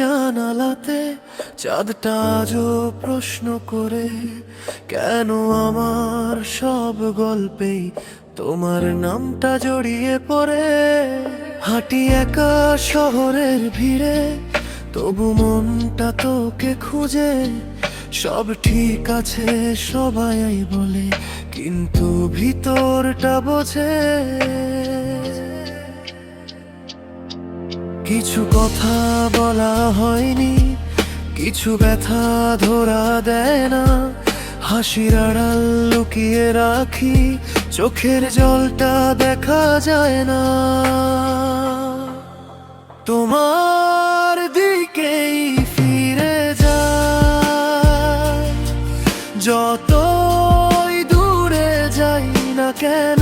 জানালাতে চাঁদটা আজও প্রশ্ন করে, কেন আমার সব গল্পেই তোমার নামটা জড়িয়ে পড়ে। হাঁটি একা শহরের ভিড়ে, তবু মনটা তোকে খুঁজে। সব ঠিক আছে সবাই বলে, কিন্তু ভিতরটা বোঝে। কিছু কথা বলা হয়নি, কিছু ব্যথা ধরা দেয় না। হাসির আড়াল লুকিয়ে রাখি, চোখের জলটা দেখা যায় না। তোমার দিকেই ফিরে যাই, যতই দূরে যাই না কেন।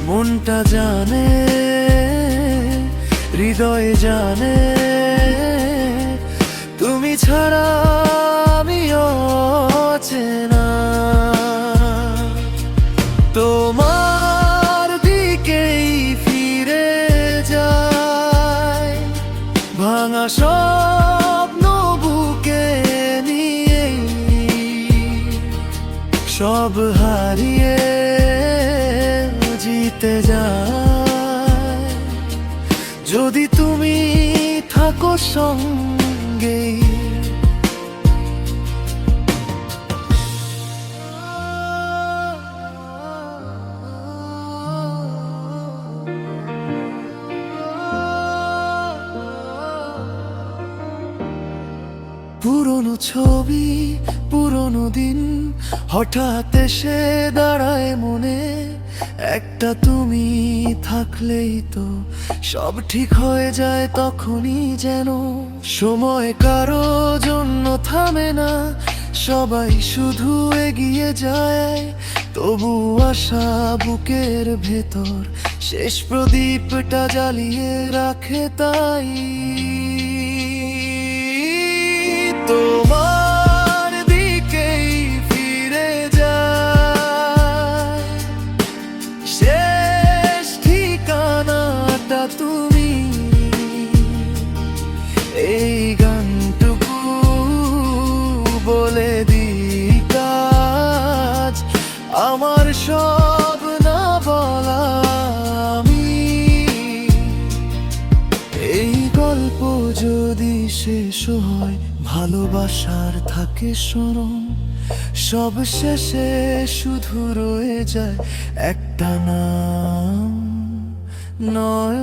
মনটা জানে, হৃদয় জানে, তুমি ছাড়া আমি অচেনা। তোমার দিকেই ফিরে যাই, ভাঙা স্বপ্ন বুকে নিয়ে, সব হারিয়ে জিতে যায়। যদি তুমি থাকো সঙ্গে, পুরনো ছবি পুরনো দিন হঠাৎ এসে দাঁড়ায় মনে। একটা তুমি থাকলেই তো সব ঠিক হয়ে যায় তখনই যেন। সময় কারো জন্য থামে না, সবাই শুধু এগিয়ে যায়। তবু আশা বুকের ভেতর শেষ প্রদীপটা জ্বালিয়ে রাখে। তাই তোমার দিকেই ফিরে যায়, শেষ ঠিকানাটা তুমি। এই গানটুকু বলে দিই কাজ আমার সব না বলা আমি। এই গল্প যদি শেষ হয়, ভালোবাসার থাকে স্মরণ। সব শেষে শুধু রয়ে যায় একটা নাম, নয়